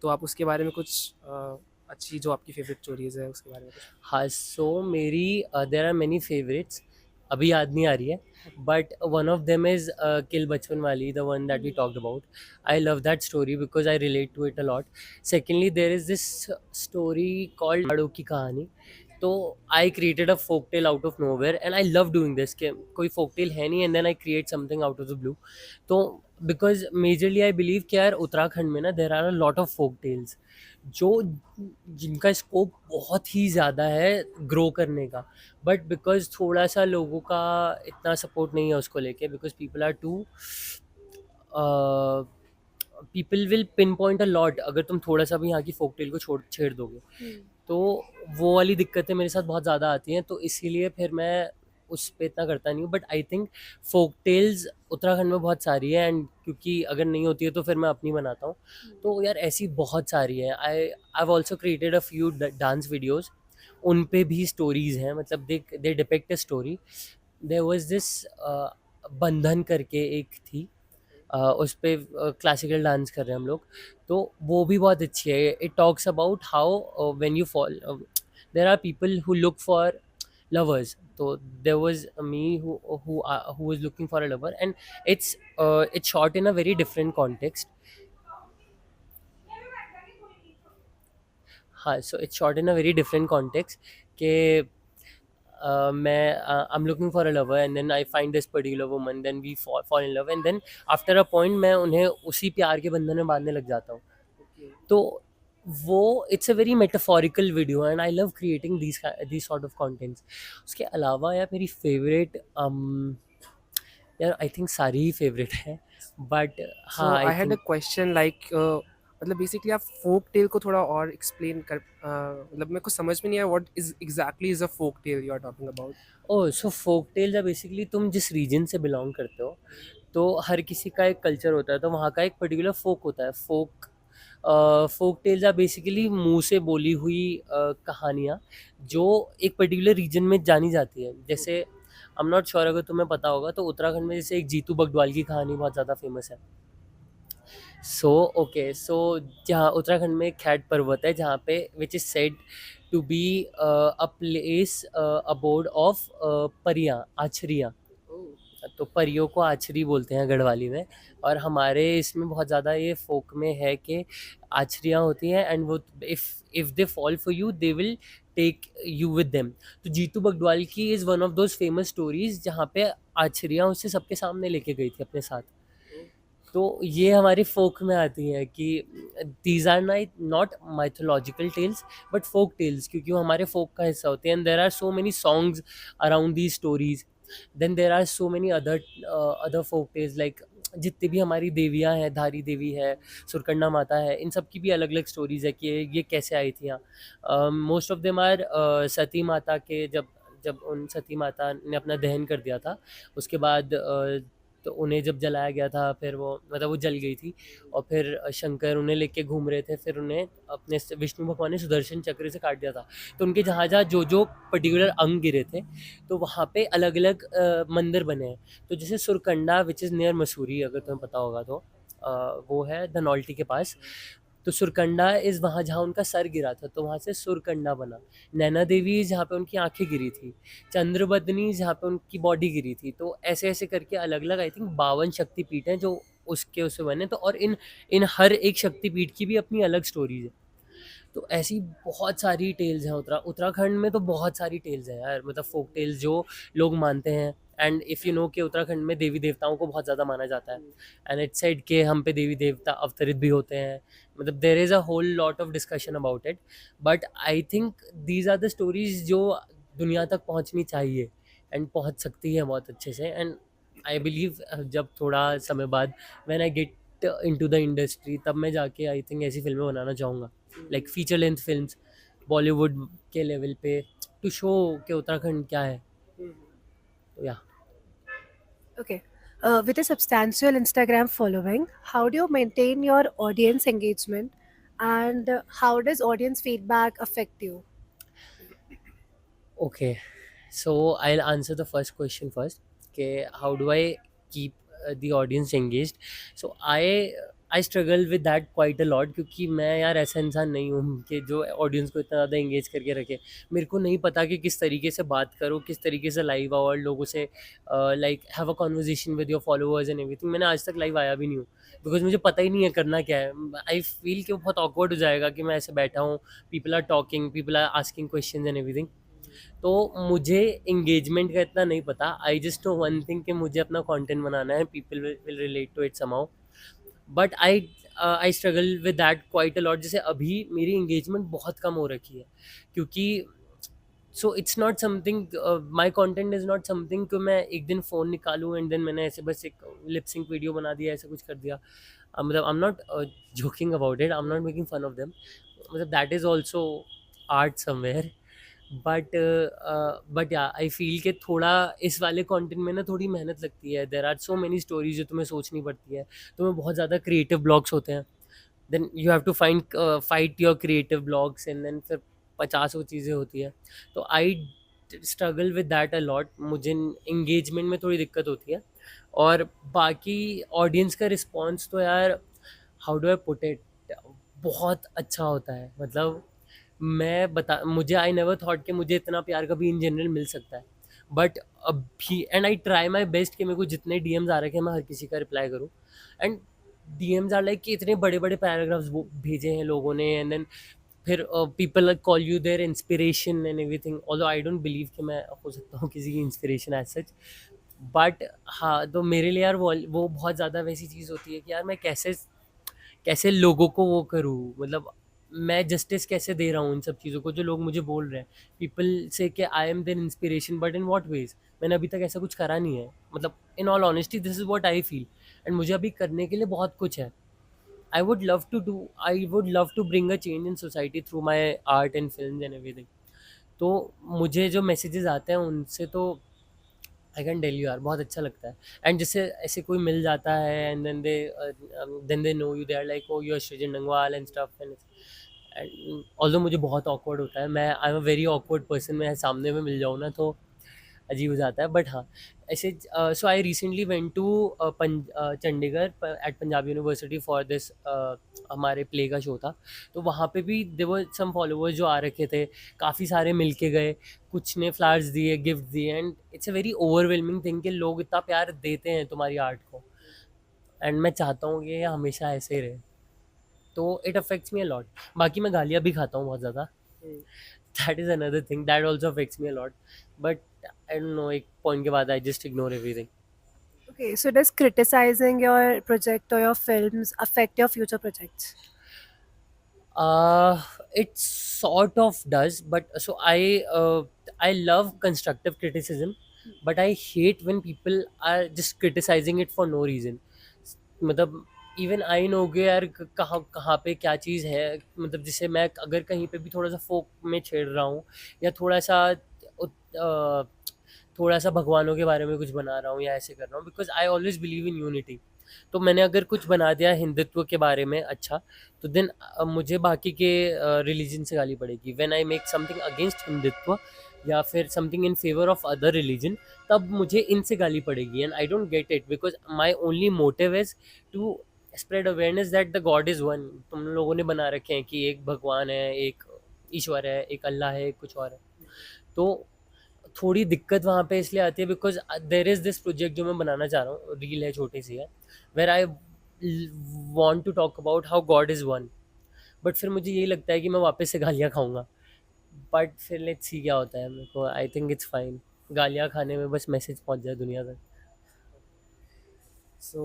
तो आप उसके बारे में कुछ अच्छी जो आपकी फेवरेट स्टोरीज है उसके बारे में कुछ. हाँ, सो मेरी देर आर मेनी फेवरेट्स, अभी याद नहीं आ रही है, but one of them is kill बचपन वाली, the one that we talked about. I love that story because I relate to it a lot. Secondly there is this story called आड़ू की कहानी. तो I created a folk tale out of nowhere and I love doing this, कि कोई फोक टेल है नहीं and then I create something out of the blue. तो बिकॉज मेजरली आई बिलीव कि यार उत्तराखंड में ना there are a lot of folk tales जो जिनका स्कोप बहुत ही ज़्यादा है ग्रो करने का, बट बिकॉज थोड़ा सा लोगों का इतना सपोर्ट नहीं है उसको लेके, because people are to people will pinpoint a lot अगर तुम थोड़ा सा भी यहाँ की फोक टेल को छेड़ दोगे. तो वो वाली दिक्कतें मेरे साथ बहुत ज़्यादा आती हैं, तो इसीलिए फिर मैं उस पे इतना करता नहीं हूँ. But I think folk tales Uttarakhand में बहुत सारी है, एंड क्योंकि अगर नहीं होती है तो फिर मैं अपनी बनाता हूँ. तो यार ऐसी बहुत सारी है. I also created a few dance videos, उन पे भी स्टोरीज हैं, मतलब they depict a story. There was this Bandhan करके एक थी, उस पे क्लासिकल डांस कर रहे हैं हम लोग, तो वो भी बहुत अच्छी है. It talks about how when you fall there are people who look for lovers. So there was me who was looking for a lover, and it's shot in a very different context. हाँ, so it's shot in a very different context कि I'm looking for a lover and then I find this particular woman, then we fall in love, and then after a point मैं उन्हें उसी प्यार के बंधन में बांधने लग जाता हूँ. तो वो it's a very metaphorical video and I love creating these sort of contents. उसके अलावा यार मेरी फेवरेट यार आई थिंक सारी ही फेवरेट है, बट सो हाँ I I had a think question like, मतलब बेसिकली आप फोक टेल को थोड़ा और एक्सप्लेन कर, मतलब मेरे को समझ में नहीं आया what is exactly is a folk tale you are talking about. Oh, so folk tales है बेसिकली तुम जिस रीजन से बिलोंग करते हो, तो हर किसी का एक कल्चर होता है, तो वहाँ का एक पर्टिकुलर फोक होता है. फोक टेल्स आर बेसिकली मुंह से बोली हुई कहानियाँ जो एक पर्टिकुलर रीजन में जानी जाती है. जैसे आई एम नॉट श्योर, अगर तुम्हें पता होगा तो उत्तराखंड में जैसे एक जीतू बगडवाल की कहानी बहुत ज़्यादा फेमस है. सो ओके, सो जहाँ उत्तराखंड में एक खैट पर्वत है जहाँ पे which is said to be a place abode of परियाँ आछरियाँ. तो परियों को आछरी बोलते हैं गढ़वाली में, और हमारे इसमें बहुत ज़्यादा ये फोक में है कि आछरियाँ होती हैं एंड वो if they fall for you they will take you with them. तो जीतू बगडवाल की is one of those famous stories जहाँ पे आछरियाँ उससे सबके सामने लेके गई थी अपने साथ. तो ये हमारे फोक में आती है कि these are not mythological tales but folk tales, क्योंकि वो हमारे फोक का हिस्सा होते हैं. And there are so many songs around these stories. Then there are so many other folk tales, like जितनी भी हमारी देवियाँ हैं, धारी देवी है, सुरकंडा माता है, इन सब की भी अलग अलग स्टोरीज है कि ये कैसे आई थी यहाँ. मोस्ट ऑफ देम आर सती माता के, जब जब उन सती माता ने अपना दहन कर दिया था, उसके बाद तो उन्हें जब जलाया गया था, फिर वो मतलब वो जल गई थी, और फिर शंकर उन्हें लेके घूम रहे थे, फिर उन्हें अपने विष्णु भगवान ने सुदर्शन चक्र से काट दिया था. तो उनके जहाँ जहाँ जो जो पर्टिकुलर अंग गिरे थे, तो वहाँ पे अलग अलग मंदिर बने हैं. तो जैसे Surkanda which is near Mussoorie, अगर तुम्हें पता होगा तो वो है धनौल्टी के पास. तो सुरकंडा इज़ वहाँ जहाँ उनका सर गिरा था, तो वहाँ से सुरकंडा बना. नैना देवी जहाँ पे उनकी आंखें गिरी थी, चंद्रबदनी जहाँ पे उनकी बॉडी गिरी थी. तो ऐसे ऐसे करके अलग अलग आई थिंक 52 शक्तिपीठ हैं जो उससे बने. तो और इन इन हर एक शक्तिपीठ की भी अपनी अलग स्टोरीज है. तो ऐसी बहुत सारी टेल्स हैं. उत्तराखंड में तो बहुत सारी टेल्स हैं यार, मतलब फोक टेल्स जो लोग मानते हैं. एंड इफ़ यू नो कि उत्तराखंड में देवी देवताओं को बहुत ज़्यादा माना जाता है, एंड इट्स सेड कि हम पे देवी देवता अवतरित भी होते हैं. मतलब there is a whole lot of discussion about it, but I think these are the stories जो दुनिया तक पहुंचनी चाहिए एंड पहुंच सकती है बहुत अच्छे से. एंड आई बिलीव जब थोड़ा समय बाद when I get into the industry, तब मैं जाके आई थिंक ऐसी फिल्में बनाना चाहूँगा, like feature length films Bollywood के लेवल पे, टू शो कि उत्तराखंड क्या है. तो या Okay. With a substantial Instagram following, how do you maintain your audience engagement And how does audience feedback affect you? Okay, so I'll answer the first question first. Okay, how do I keep the audience engaged? So I struggle with that quite a lot, क्योंकि मैं यार ऐसा इंसान नहीं हूँ कि जो ऑडियंस को इतना ज़्यादा एंगेज करके रखे. मेरे को नहीं पता कि किस तरीके से बात करो, किस तरीके से लाइव आओ और लोगों से like have a conversation with your followers and everything. मैंने आज तक लाइव आया भी नहीं हूँ, बिकॉज मुझे पता ही नहीं है करना क्या है. आई फील कि वो बहुत ऑकवर्ड हो जाएगा कि मैं ऐसे बैठा हूँ, people are talking, people are asking question and everything. तो मुझे एंगेजमेंट का इतना नहीं पता. I just know one thing कि मुझे अपना कंटेंट बनाना है, people will relate to it somehow. But I struggle with that quite a lot. जैसे अभी मेरी एंगेजमेंट बहुत कम हो रखी है, क्योंकि so it's not something, my content is not something कि मैं एक दिन फ़ोन निकालूँ एंड देन मैंने ऐसे बस एक लिपसिंग वीडियो बना दिया, ऐसा कुछ कर दिया. मतलब I am not joking about it, I am not making fun of them. मतलब that is also art somewhere. But yeah I feel कि थोड़ा इस वाले कंटेंट में ना थोड़ी मेहनत लगती है. There are so many stories जो तुम्हें सोचनी पड़ती है. तुम्हें बहुत ज़्यादा क्रिएटिव ब्लॉग्स होते हैं. Then you have to find fight your creative blogs and then फिर 50 वो चीज़ें होती है. तो I struggle with that a lot. मुझे एंगेजमेंट में थोड़ी दिक्कत होती है. और बाकी ऑडियंस का रिस्पॉन्स तो यार, how do I put it, बहुत अच्छा होता है. मतलब मैं बता मुझे आई नेवर थॉट कि मुझे इतना प्यार कभी इन जनरल मिल सकता है. बट अभी and I try my best कि मेरे को जितने डीएम्स आ रखे हैं मैं हर किसी का रिप्लाई करूँ. एंड डीएम्स आर लाइक कि इतने बड़े बड़े पैराग्राफ्स भेजे हैं लोगों ने. एंड देन फिर people call you their inspiration and everything. Although I don't believe कि मैं हो सकता हूँ किसी की इंस्पिरेशन एज सच. बट हाँ, तो मेरे लिए यार वो बहुत ज़्यादा वैसी चीज़ होती है कि यार मैं कैसे कैसे लोगों को वो करूँ. मतलब मैं जस्टिस कैसे दे रहा हूँ इन सब चीज़ों को जो लोग मुझे बोल रहे हैं. पीपल से कि I am their inspiration, but in what ways. मैंने अभी तक ऐसा कुछ करा नहीं है. मतलब in all honesty this is what I feel. And मुझे अभी करने के लिए बहुत कुछ है. I would love to bring a change in society through my art and film and everything. तो मुझे जो मैसेजेस आते हैं उनसे तो आई कैन टेल यू यार बहुत अच्छा लगता है. एंड जैसे ऐसे कोई मिल जाता है and then they know you, they are like oh you are Srijan Nangwal and stuff. And although मुझे बहुत ऑकवर्ड होता है, मैं I am a very awkward person. मैं सामने में मिल जाऊँ ना तो अजीब हो जाता है. बट हाँ, ऐसे so I recently went to Chandigarh at Punjab University for this, हमारे प्ले का शो था. तो वहाँ पे भी देवर सम फॉलोअर्स जो आ रखे थे. काफ़ी सारे मिल के गए, कुछ ने फ्लावर्स दिए, गिफ्ट दिए. And it's a very overwhelming thing कि लोग इतना प्यार देते हैं तुम्हारी आर्ट को. एंड मैं चाहता हूँ कि ये हमेशा ऐसे ही रहे. तो it affects me a lot. बाकी मैं गालियाँ भी खाता हूँ बहुत ज़्यादा. Hmm. That is another thing that also affects me a lot. But I don't no, एक पॉइंट के बाद I just ignore everything. Okay, so does criticizing your project or your films affect your future projects? Uh, it sort of does, but so I love constructive criticism, but I hate when people are just criticizing it for no reason. मतलब इवन आई नो कि यार कहाँ कहाँ पे क्या चीज़ है. मतलब जैसे मैं अगर कहीं पे भी थोड़ा सा फोक में छेड़ रहा हूँ, या थोड़ा सा भगवानों के बारे में कुछ बना रहा हूँ या ऐसे कर रहा हूँ, because I always believe in unity. तो मैंने अगर कुछ बना दिया हिंदुत्व के बारे में अच्छा, तो देन मुझे बाकी के रिलीजन से गाली पड़ेगी. When I make something against Hindutva या फिर something in favour of other religion, तब मुझे इनसे गाली पड़ेगी. And I don't get it, because my only motive is to spread awareness that the god is one. तुम लोगों ने बना रखे हैं कि एक भगवान है, एक ईश्वर है, एक अल्लाह है, एक कुछ और है. तो थोड़ी दिक्कत वहाँ पे इसलिए आती है because there is this project जो मैं बनाना चाह रहा हूँ, रील है, छोटी सी है, where I want to talk about how god is one. But फिर मुझे यही लगता है कि मैं वापस से गालियाँ खाऊंगा. बट फिर लेट्स सी क्या होता है. मेरे को आई थिंक इट्स फाइन. गालियाँ खाने में बस मैसेज पहुँच जाए दुनिया तक. So,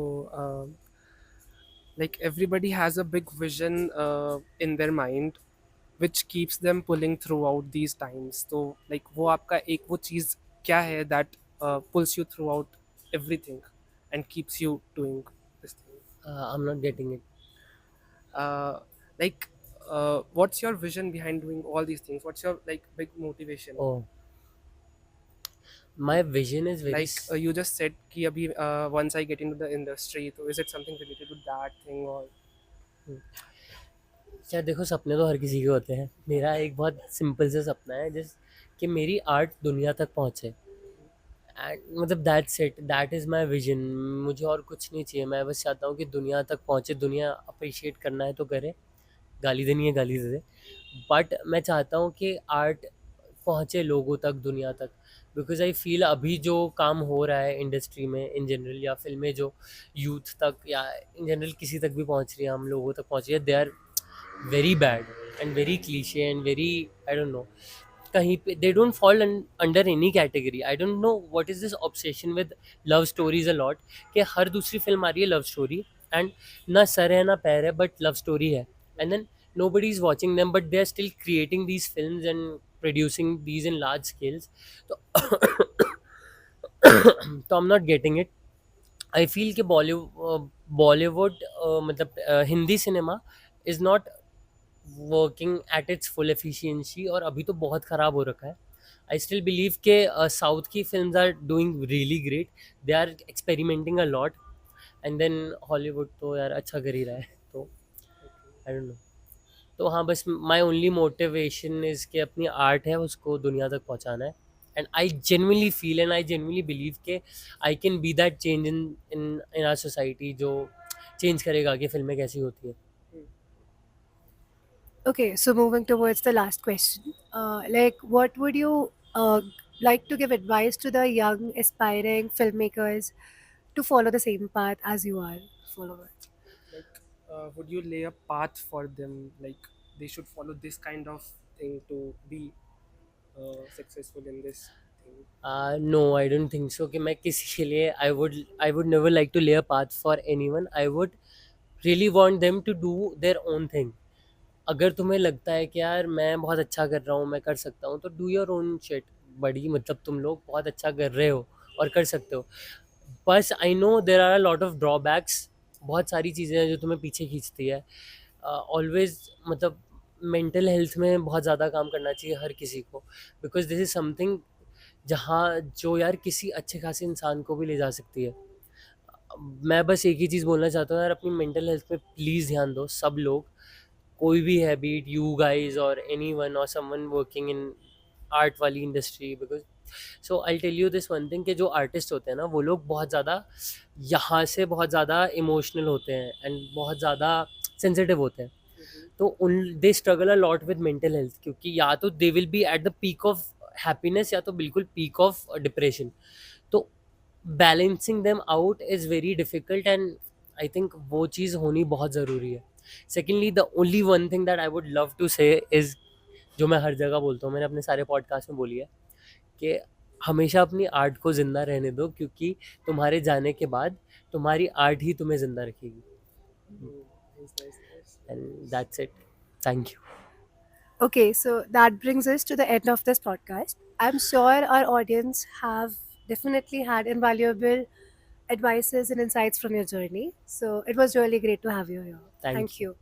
like everybody has a big vision in their mind which keeps them pulling throughout these times. तो like वो आपका एक वो चीज़ क्या है that pulls you throughout everything and keeps you doing this thing? I am not getting it. Uh, like what's your vision behind doing all these things? What's your like big motivation? Oh, my vision is very. Like you just said कि अभी once I get into the industry, so is it something related to that thing or? क्या देखो, सपने तो हर किसी के होते हैं। मेरा एक बहुत सिंपल सा सपना है, जिस कि मेरी आर्ट दुनिया तक पहुंचे। एंड मतलब that's it, that is my vision. मुझे और कुछ नहीं चाहिए। मैं बस चाहता हूँ कि दुनिया तक पहुंचे। दुनिया अप्रिशिएट करना है तो करे, गाली देनी है गाली दे दे, बट मैं चाहता हूँ कि आर्ट पहुँचे लोगों तक, दुनिया तक। बिकॉज आई फील अभी जो काम हो रहा है इंडस्ट्री में इन जनरल, या फिल्में जो यूथ तक या इन जनरल किसी तक भी पहुँच रही है, हम लोगों तक पहुँच रही है, they are very bad and very cliche and very, I don't know, कहीं पे they don't fall under any category. I don't know what is this obsession with love stories a lot, कि हर दूसरी फिल्म आ रही है लव स्टोरी, एंड ना सर है ना पैर है, बट लव स्टोरी है, and then nobody is watching them, but they are still creating these films and producing these in large scales. So तो I'm not getting it. I feel कि बॉलीवुड मतलब Hindi cinema is not working at its full efficiency, और अभी तो बहुत ख़राब हो रखा है। आई स्टिल बिलीव के साउथ की films are doing really great, they are experimenting a lot, and then Hollywood तो यार अच्छा कर ही रहा है, तो आई डोंट नो। तो हाँ, बस माई ओनली मोटिवेशन इज़ कि अपनी आर्ट है उसको दुनिया तक पहुँचाना है। And I genuinely feel and I genuinely believe के I can be that change in in in our society, जो चेंज करेगा कि फिल्में कैसी होती हैं। Okay, so moving towards the last question, like what would you like to give advice to the young aspiring filmmakers to follow the same path as you are following? Like, would you lay a path for them? Like, they should follow this kind of thing to be successful in this thing. No, I don't think so कि मैं किसी के लिए I would never like to lay a path for anyone. I would really want them to do their own thing. अगर तुम्हें लगता है कि यार मैं बहुत अच्छा कर रहा हूँ, मैं कर सकता हूँ, तो डू योर ओन शिट बड़ी। मतलब तुम लोग बहुत अच्छा कर रहे हो और कर सकते हो। बस I know there are a lot of drawbacks, बहुत सारी चीज़ें हैं जो तुम्हें पीछे खींचती है। ऑलवेज मतलब मेंटल हेल्थ में बहुत ज़्यादा काम करना चाहिए हर किसी को, बिकॉज दिस इज़ समथिंग जहाँ जो यार किसी अच्छे खासे इंसान को भी ले जा सकती है। मैं बस एक ही चीज़ बोलना चाहता हूँ यार, अपनी मेंटल हेल्थ पे प्लीज़ ध्यान दो सब लोग। कोई भी है, बीट यू गाइज और एनी वन और समवन वर्किंग इन आर्ट वाली industry, because so I tell you this one thing, कि जो आर्टिस्ट होते हैं ना, वो लोग बहुत ज़्यादा यहाँ से बहुत ज़्यादा इमोशनल होते हैं एंड बहुत ज़्यादा सेंसिटिव होते हैं। तो उन they struggle a lot with mental health, क्योंकि या तो they will be at the peak of happiness, या तो बिल्कुल पीक ऑफ डिप्रेशन। तो balancing them out is very difficult, and I think वो चीज़ होनी बहुत ज़रूरी है। Secondly, the only one thing that I would love to say is, जो मैं हर जगह बोलता हूँ, मैंने अपने सारे पॉडकास्ट में बोली है, कि हमेशा अपनी आर्ट को ज़िंदा रहने दो, क्योंकि तुम्हारे जाने के बाद तुम्हारी आर्ट ही तुम्हें ज़िंदा रखेगी। Nice, nice, nice. And that's it. Thank you. Okay, so that brings us to the end of this podcast. I'm sure our audience have definitely had invaluable advices and insights from your journey. So it was really great to have you here. Thank Thank you. you.